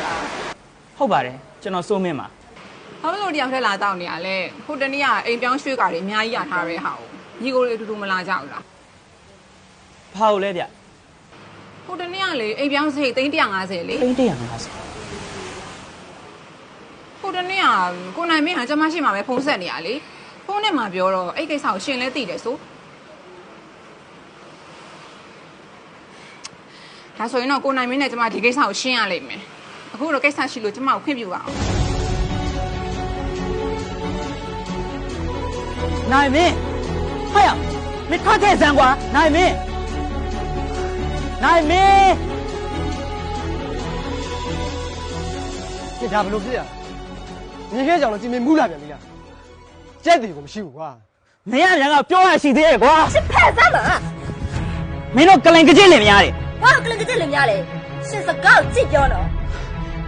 လားဟုတ်ပါတယ်ကျွန်တော်စိုးမင်းပါဘာလို့တယောက်တည်းလာတောက်နေရလဲဟိုတနေ့ကအိမ်ပြောင်းရွှေ့ကားတွေအများကြီးရထားတဲ့ဟာကိုညီကိုတွေအတူတူမလာကြဘူးလားဘာလို့လဲဗျဟိုတနေ့ကလေအိမ်ပြောင်းစိတ်350လေ350ဟိုတနေ့ကကိုနိုင်မင်းဟာကျမရှိမှာပဲဖုန်းဆက်နေရလေဖုန်းနဲ့မှပြောတော့အဲ့ကိစ္စကိုရှင်လဲသိတယ်ဆိုဒါဆိုရင်တော့ကိုနိုင်မင်းနဲ့ကျမဒီကိစ္စကိုရှင်းရလိမ့်မယ်အခုတော့ကိစ္စရှိလို့ကျမကိုခွင့်ပြုပါအောင်နိုင်မင်းဟဲ့မင်းထွက်ခဲ့စမ်းကွာနိုင်မင်း你家不露皮啊？你这讲了今天木那边没呀？这地方မရှိဘူးကွာမင်းကလည်းပြောရရှိသေးရဲ့ကွာရှစ်ဖက်စမ်းပါမင်းတို့ကလင်ကကြစ်လင်များတယ်ဘာကလင်ကကြစ်လင်များလဲရှင်စကားကြည့်ပြောတော့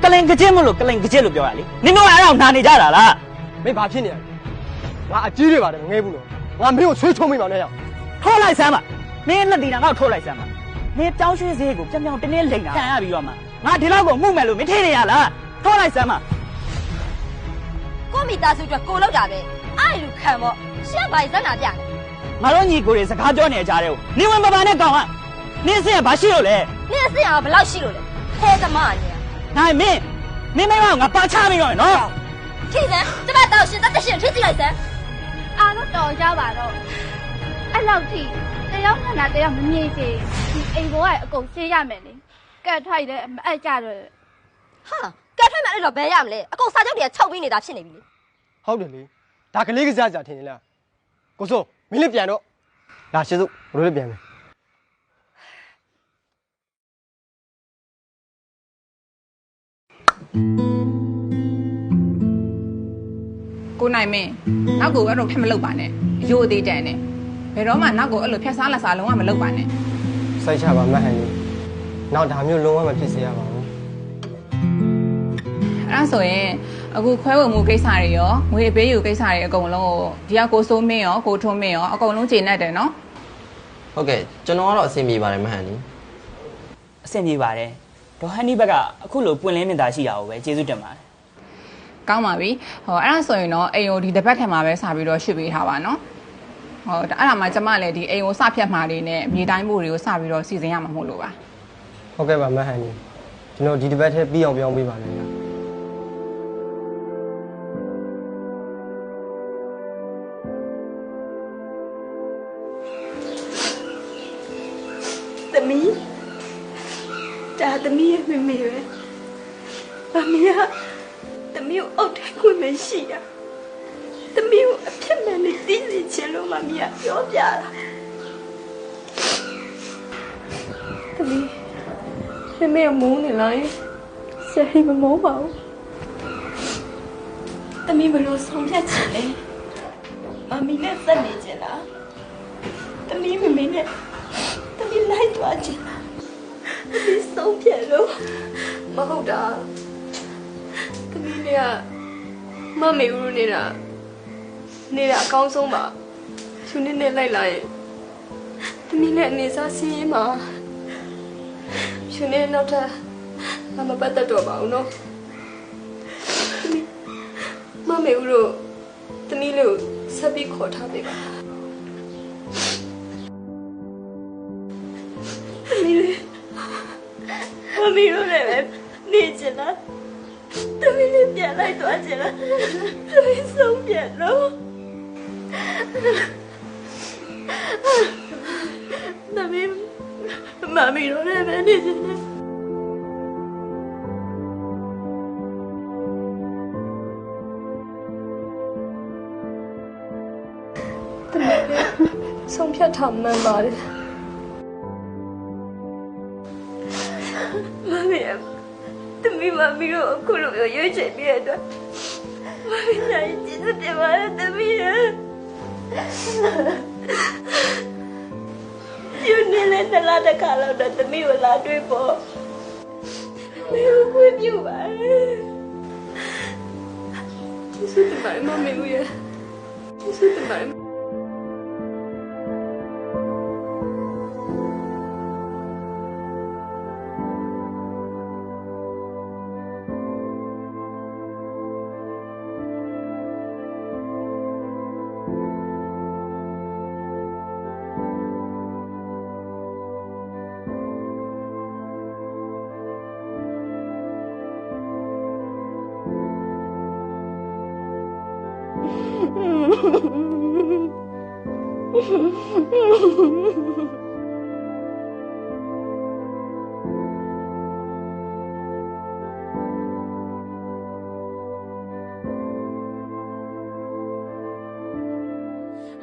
ကလင်ကကြစ်မလို့ကလင်ကကြစ်လို့ပြောရလေနင်တို့အဲ့ဒါကိုနာနေကြတာလားမင်းဘာဖြစ်နေရလဲငါအကြီးတွေပါတယ်မငဲဘူးလို့ငါမင်းကိုဆွေးချုံမိပါနဲ့ရအောင်ထိုးလိုက်စမ်းပါမင်းလက်တီနာငါ့ကိုထိုးလိုက်စမ်းပါမင်းတောင်းရွှေဈေးကိုပြောင်တင်းတင်းလိန်တာခံရပြီးတော့မှငါဒီလောက်ကိုမှုမဲ့လို့မင်းထည့်နေရလားထိုးလိုက်စမ်းပါကိုမိသားစုအတွက်ကိုလောက်တာပဲအဲ့လူခံပေါ့ရှက်ပါစမ်းတာပြငါတို့ညီကိုတွေစကားပြောနေကြတယ်နင်ဝင်ပပနဲ့ကောင်ကနင်းစင်ကဘာရှိလို့လဲနင်းစင်ကဘလောက်ရှိလို့လဲခဲသမားညာနိုင်မင်းမိမငါပါချမိတော့နော်ထိစမ်းကျမတောက်ရှင်တက်ရှင်ထိကြည့်လိုက်စမ်းအားတော့တော်ကြပါတော့အဲ့လောက်ထိတယောက်နဲ့တယောက်မမြင်ချင်ဒီအိမ်ဘောကအကုန်ဆေးရမယ်လေကတ်ထိုက်တယ်မအဲ့ကြတော့ဟာကတ်ထိုက်မှအဲ့တော့ဘယ်ရမလဲအကုန်စာချုပ်တွေကချုပ်ပြီးနေတာဖြစ်နေပြီလေဟုတ်တယ်လေဒါကလေးကစားကြထင်နေလားကိုစိုးမင်းလည်းပြန်တော့လာရှင်းစုဘလို့လည်းပြန်မယ်ကိုနိုင်မင်းနောက်ကိုအဲ့လိုဖက်မလုပ်ပါနဲ့အယိုးအသေးတန်နဲ့ဘယ်တော့မှနောက်ကိုအဲ့လိုဖက်စားလက်စားလုံးဝမလုပ်ပါနဲ့စိုက်ချပါမဟန်ကြီးနောက်ဒါမျိုးလုံးဝမဖြစ်စေရပါဘူးအဲ့ဒါဆိုရင်အခုခွဲဝေမှုကိစ္စတွေရောငွေအပေးယူကိစ္စတွေအကုန်လုံးကိုဒီကကိုစိုးမင်းရောကိုထွန်းမင်းရောအကုန်လုံးကျေနပ်တယ်နော်ဟုတ်ကဲ့ကျွန်တော်ကတော့အဆင်ပြေပါတယ်မဟန်ကြီးအဆင်ပြေပါတယ်ဒေါ်ဟန်နီဘက်ကအခုလိုပွင့်လင်းမြင်သာရှိတာကိုပဲကျေးဇူးတင်ပါတယ်ကောင်းပါပြီဟောအဲ့ဒါဆိုရင်တော့အိမ်ကိုဒီတစ်ပတ်ထဲမှာပဲစပြီးတော့ရွှေ့ပေးထားပါနော်ဟောအဲ့ဒါမှကျမလည်းဒီအိမ်ကိုစဖြတ်မှာတွေနဲ့မြေတိုင်းမှုတွေကိုစပြီးတော့စီစဉ်ရမှာမဟုတ်လို့ပါဟုတ်ကဲ့ပါမဟန်ကြီးကျွန်တော်ဒီတစ်ပတ်ထဲပြီးအောင်ပြောင်းပေးပါမယ်သမီးဒါသမီးရဲ့မေပဲမမီးကသမီးကိုအုတ်ထဲခွင့်မရှိတာသမီးကိုအဖြစ်မှန်နဲ့သိစေချင်လို့မမီးကပြောပြတာသမီးမေမုန်းနေလားဆရာကြီးမမုန်းပါဘူးသမီးဘယ်လိုဆုံးဖြတ်ချင်လဲမမီးနဲ့စက်နေချင်လားသမီးမေနဲ့သမီးလိုက်သွားချင်လားသမီးဆုံးဖြတ်လို့မဟုတ်တာသမီးလေးကမမေဦးနေတာအကောင်းဆုံးပါသူနဲ့လိုက်လာရင်သမီးနဲ့အနေစားစီးရင်မှာသူနဲ့နောက်ထပ်မပတ်သက်တော့ပါဘူးနော်မမေဦးတို့သမီးလေးကိုဆက်ပြီးခေါ်ထားပေးပါသမီးလေးမမေဦးလည်းပဲနေချင်လားသမီးလေးပြန်လိုက်သွားချင်လားသမီးဆုံးပြန်လို့သမီးမမေတို့လည်းပဲနေချင်တယ်သမီးဆုံးဖြတ်ထားမှန်ပါတယ်မမေသမီးမမီတို့အခုလိုရွေးချယ်ပြတဲ့အတွက်မမီနိုင်ကျေးဇူးတင်ပါတယ်သမီးရယူနေလဲတလားတခါလောက်တော့သမီးကိုလာတွေ့ဖို့မင်းကိုခွင့်ပြုပါတယ်ကျေးဇူးတင်ပါတယ်မမီရကျေးဇူးတင်ပါတယ်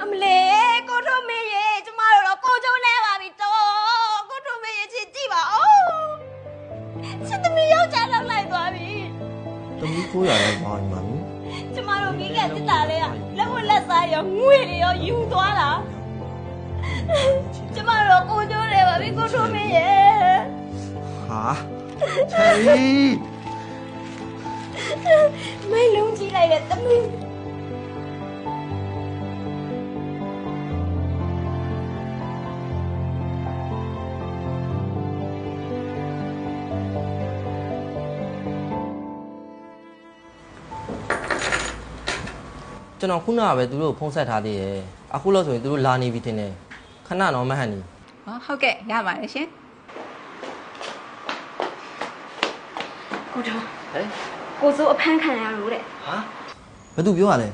အမလေးကိုထုံးမင်းရေကျမတို့တော့ကိုကျုံးနေပါပြီတော့ကိုထုံးမင်းရေချစ်ကြည့်ပါဦးချစ်သမီးယောက်ျားလောက်လိုက်သွားပြီ တမီးခိုးရတယ်ဘာမှမမီ ကျမတို့မိခင်တစ်တာလေးကလက်ဝက်လက်စားရောငွေတွေရောယူသွားတာကျမတို့ကိုကျုံးနေပါပြီကိုထုံးမင်းရေ ဟာချယ်ရီ မိတ်လုံးကြီးလိုက်တဲ့သမီး ကျွန်တော်ခုနကပဲသူတို့ဖုန်းဆက်ထားသေးတယ်အခုလို့ဆိုရင်သူတို့လာနေပြီတင်တယ်ခဏတော့မဟန်နီ ဟုတ်ကဲ့ရပါတယ်ရှင် ကိုထုံး ဟဲ့ ကိုစိုးအဖမ်းခံရလို့တဲ့ ဟာဘယ်သူပြောရလဲ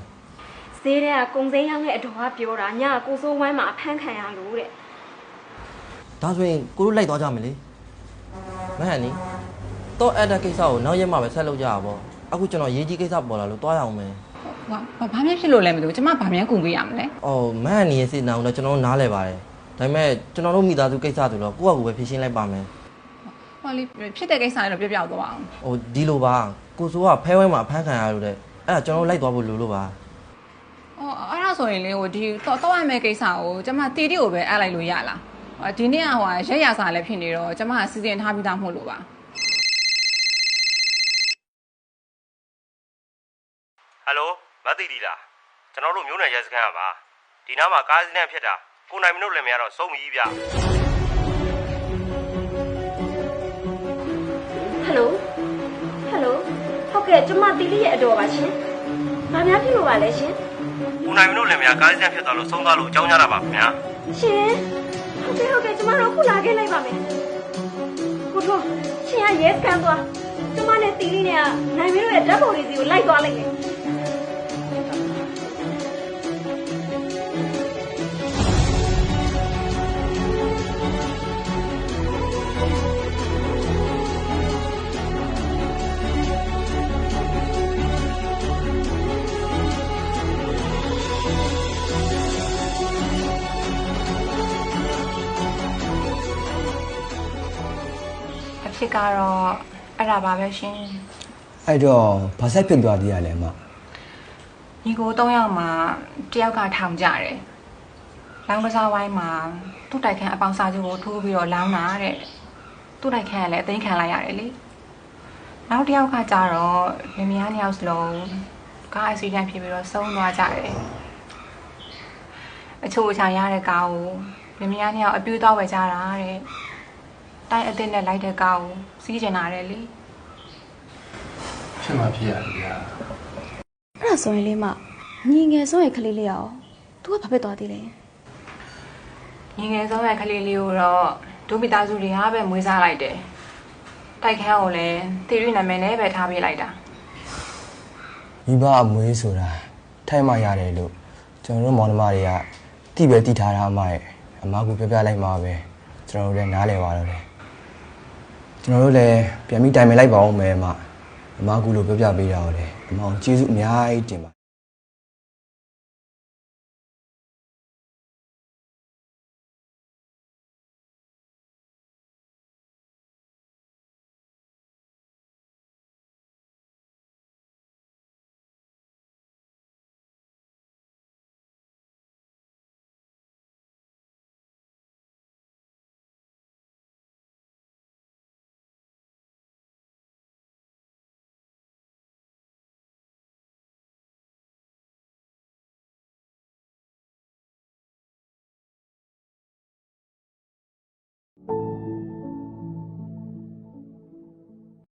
ဈေးထဲကကုံစိမ်းရောင်းတဲ့အတော်ကပြောတာညကကိုစိုးဝမ်းမှာအဖမ်းခံရလို့တဲ့ ဒါဆိုရင်ကိုတို့လိုက်သွားကြမယ်လေမဟန်နီတော့အဲ့ဒါကိစ္စကိုနောက်ရက်မှပဲဆက်လုပ်ကြရပါဘောအခုကျွန်တော်ရေးကြီးကိစ္စပေါ်လာလို့တွားရအောင်မယ် ဘာမှဖြစ်လို့လဲမသိဘူးကျမဘာမှကူပေးရမလဲ အော်မဟန်နီရဲ့စိတ်နာအောင်တော့ကျွန်တော်နားလဲပါတယ်ဒါပေမဲ့ကျွန်တော်တို့မိသားစုကိစ္စဆိုတော့ကိုယ့်အကူပဲဖြေရှင်းလိုက်ပါမယ် ဟောလေဖြစ်တဲ့ကိစ္စလေးတော့ပြောသွားအောင် ဟိုဒီလိုပါကိုစိုးကဖဲဝဲမှာအဖမ်းခံရလို့တဲ့အဲ့ဒါကျွန်တော်လိုက်သွားဖို့လိုလို့ပါ အဲ့ဒါဆိုရင်လေဒီတော့ရမယ့်ကိစ္စကိုကျမတီတီကိုပဲအပ်လိုက်လို့ရလားဒီနေ့ကရက်ရစာလည်းဖြစ်နေတော့ကျမစီစဉ်ထားပြီးသားမဟုတ်လို့ပါ ဟယ်လိုမသိဒီလားကျွန်တော်တို့မျိုးနယ်ရဲစခန်းကပါဒီနားမှာကားစီးနဲ့ဖြစ်တာကိုနိုင်မင်းတို့လည်းမရတော့စုံပြီဗျ ဟယ်လိုဟုတ်ကဲ့ကျမတီလီရဲ့အတော်ပါရှင်ဘာများဖြစ်လို့ပါလဲရှင် ကိုနိုင်မင်းတို့လည်းမရကားစီးနဲ့ဖြစ်သွားလို့ဆုံးသွားလို့အကြောင်းကြားတာပါခင်ဗျာ ရှင်ဟုတ်ကဲ့ကျမတို့ခုလာခဲ့လိုက်ပါမယ်ကိုထုံးရှင်ကရဲစခန်းသွားကျမနဲ့တီလီနဲ့ကနိုင်မင်းတို့ရဲ့ဓာတ်ပုံလေးစီကိုလိုက်သွားလိုက်မယ် အဖြစ်ကတော့အဲ့ဒါပါပဲရှင် အဲ့တော့ဘာဆိုင်ဖြစ်သွားသေးရလဲအမ ညီကို3ယောက်မှာတယောက်ကထောင်ကြတယ်လောင်းကစားဝိုင်းမှာသူ့တိုက်ခန်းအပေါင်းစားစုကိုထိုးပြီးတော့လောင်းတာတဲ့သူ့တိုက်ခန်းကလည်းအသိမ်းခံလိုက်ရတယ်လေနောက်တယောက်ကကြတော့လင်မယား2ယောက်စလုံးကားအက်ဆီဒန့်ဖြစ်ပြီးတော့ဆုံးသွားကြတယ်အချို့အချာရတဲ့ကားကိုလင်မယား2ယောက်အပြူသွားဝယ်ကြတာတဲ့တိုင်းအသစ်နဲ့လိုက်တဲ့ကားကိုစီးကျင်လာတယ်လေ ဖြစ်မှဖြစ်ရတယ်ဗျာ အဲ့ဒါဆိုရင်လေးမညီငယ်ဆုံးရဲ့ကလေးလေးရောသူကဘာဖြစ်သွားသေးလဲ ညီငယ်ဆုံးရဲ့ကလေးလေးကိုတော့ဒုမိသားစုတွေကပဲမွေးစားလိုက်တယ်တိုက်ခန်းကိုလည်းတီရီနာမည်နဲ့ပဲထားပေးလိုက်တာ မိဘအမွေးဆိုတာထိုက်မှရတယ်လို့ကျွန်တော်တို့မောင်နှမတွေကတိပဲတိထားတာအမရဲ့အမကူပြပြလိုက်မှာပဲကျွန်တော်တို့လည်းနားလည်ပါတော့တယ်ကျွန်တော်တို့လည်းပြန်ပြီးတိုင်ပင်လိုက်ပါအောင်မယ်အမကူလို့ပြပြပေးတာဟုတ်တယ်အမအောင်ကျေးဇူးအများကြီးတင်ပါ